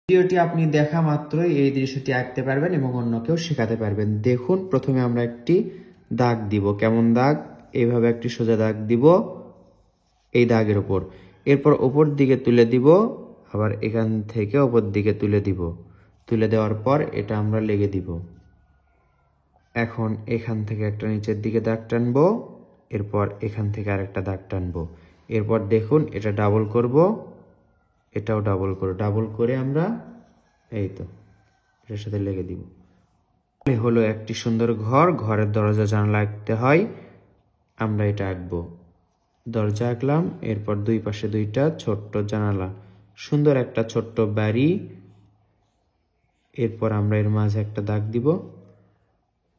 ভিডিওটি আপনি দেখা মাত্রই এই দৃশ্যটি আঁকতে পারবেন এবং অন্যকেও শেখাতে পারবেন। দেখুন, প্রথমে আমরা একটি দাগ দিব। কেমন দাগ? এইভাবে একটি সোজা দাগ দিব এই দাগের উপর। এরপর উপর দিকে তুলে দিব, আবার এখান থেকে উপর দিকে তুলে দিব। তুলে দেওয়ার পর এটা আমরা লেগে দিব। এখন এখান থেকে একটা নিচের দিকে দাগ টানবো, এরপর এখান থেকে আরেকটা দাগ টানবো। এরপর দেখুন এটা ডাবল করব, এটাও ডাবল করব। ডাবল করে আমরা এই তো এটার সাথে লেগে দিব। হলো একটি সুন্দর ঘর। ঘরের দরজা জানালা আঁকতে হয়, আমরা এটা আঁকবো। দরজা আঁকলাম, এরপর দুই পাশে দুইটা ছোট্ট জানালা, সুন্দর একটা ছোট্ট বাড়ি। এরপর আমরা এর মাঝে একটা দাগ দিব।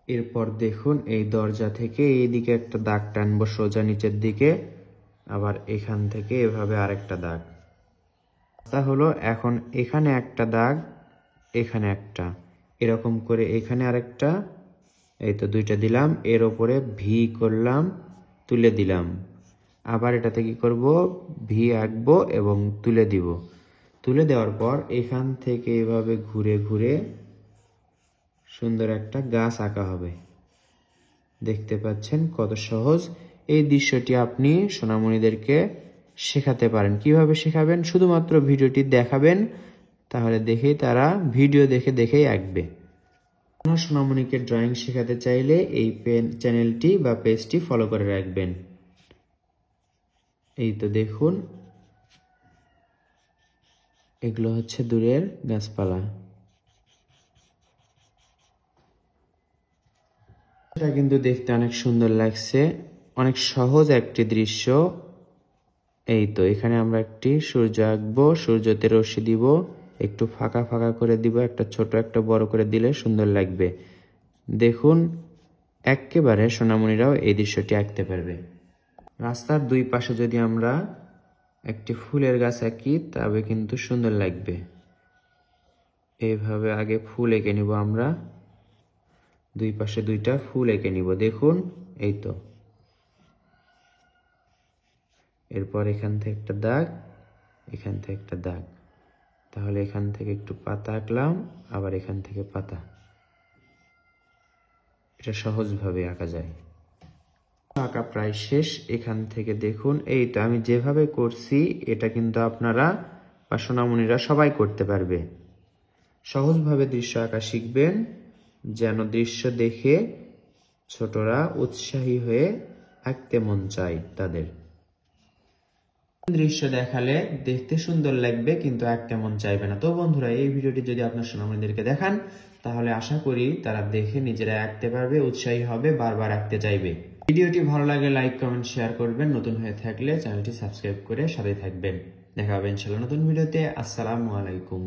এরপর দেখুন এই দরজা থেকে এইদিকে একটা দাগ টানবো সোজা নিচের দিকে, আবার এখান থেকে এভাবে আরেকটা দাগ। তা হলো এখন এখানে একটা দাগ, এখানে একটা, এরকম করে এখানে আরেকটা, এই তো দুইটা দিলাম। এর ওপরে ভি করলাম, তুলে দিলাম। আবার এটাতে কি করব? ভি আঁকবো এবং তুলে দিব। তুলে দেওয়ার পর এখান থেকে এভাবে ঘুরে ঘুরে সুন্দর একটা গাছ আঁকা হবে। দেখতে পাচ্ছেন কত সহজ। এই দৃশ্যটি আপনি সোনামণিদেরকে শেখাতে পারেন। কিভাবে শেখাবেন? শুধুমাত্র ভিডিওটি দেখাবেন, তাহলে দেখেই তারা ভিডিও দেখে দেখেই আঁকবে। সোনামণিকে ড্রয়িং শেখাতে চাইলে এই চ্যানেলটি বা পেজটি ফলো করে রাখবেন। এই তো দেখুন, এগুলো হচ্ছে দূরের গাছপালা। এটা কিন্তু দেখতে অনেক সুন্দর লাগছে, অনেক সহজ একটি দৃশ্য। এই তো এখানে আমরা একটি সূর্য আঁকবো, সূর্যতে রশ্মি দিব, একটু ফাঁকা ফাঁকা করে দিব, একটা ছোট একটা বড় করে দিলে সুন্দর লাগবে। দেখুন, একেবারে সোনামণিরাও এই দৃশ্যটি আঁকতে পারবে। রাস্তার দুই পাশে যদি আমরা একটি ফুলের গাছ আঁকি তবে কিন্তু সুন্দর লাগবে। এইভাবে আগে ফুল এঁকে নিব, আমরা দুই পাশে দুইটা ফুল এঁকে নিব। দেখুন, এই তো। এরপর এখান থেকে একটা দাগ, এখান থেকে একটা দাগ, তাহলে এখান থেকে একটু পাতা আঁকলাম, আবার এখান থেকে পাতা। এটা সহজভাবে আঁকা যায়। আঁকা প্রায় শেষ। এখান থেকে দেখুন, এই তো আমি যেভাবে করছি এটা কিন্তু আপনারা বা সোনামণিরা সবাই করতে পারবে। সহজভাবে দৃশ্য আঁকা শিখবেন, যেন দৃশ্য দেখে ছোটরা উৎসাহী হয়ে আঁকতে মন চায় তাদের। দৃশ্য দেখালে দেখতে সুন্দর লাগবে কিন্তু আঁকতে মন চাইবে না। তো বন্ধুরা, এই ভিডিওটি যদি আপনার সোনামণিদেরকে দেখান তাহলে আশা করি তারা দেখে নিজেরা আঁকতে পারবে, উৎসাহী হবে, বারবার আঁকতে চাইবে। ভিডিওটি ভালো লাগলে লাইক কমেন্ট শেয়ার করবেন। নতুন হয়ে থাকলে চ্যানেলটি সাবস্ক্রাইব করে সাথে থাকবেন। দেখা হবে ইনশাআল্লাহ নতুন ভিডিওতে। আসসালামু আলাইকুম।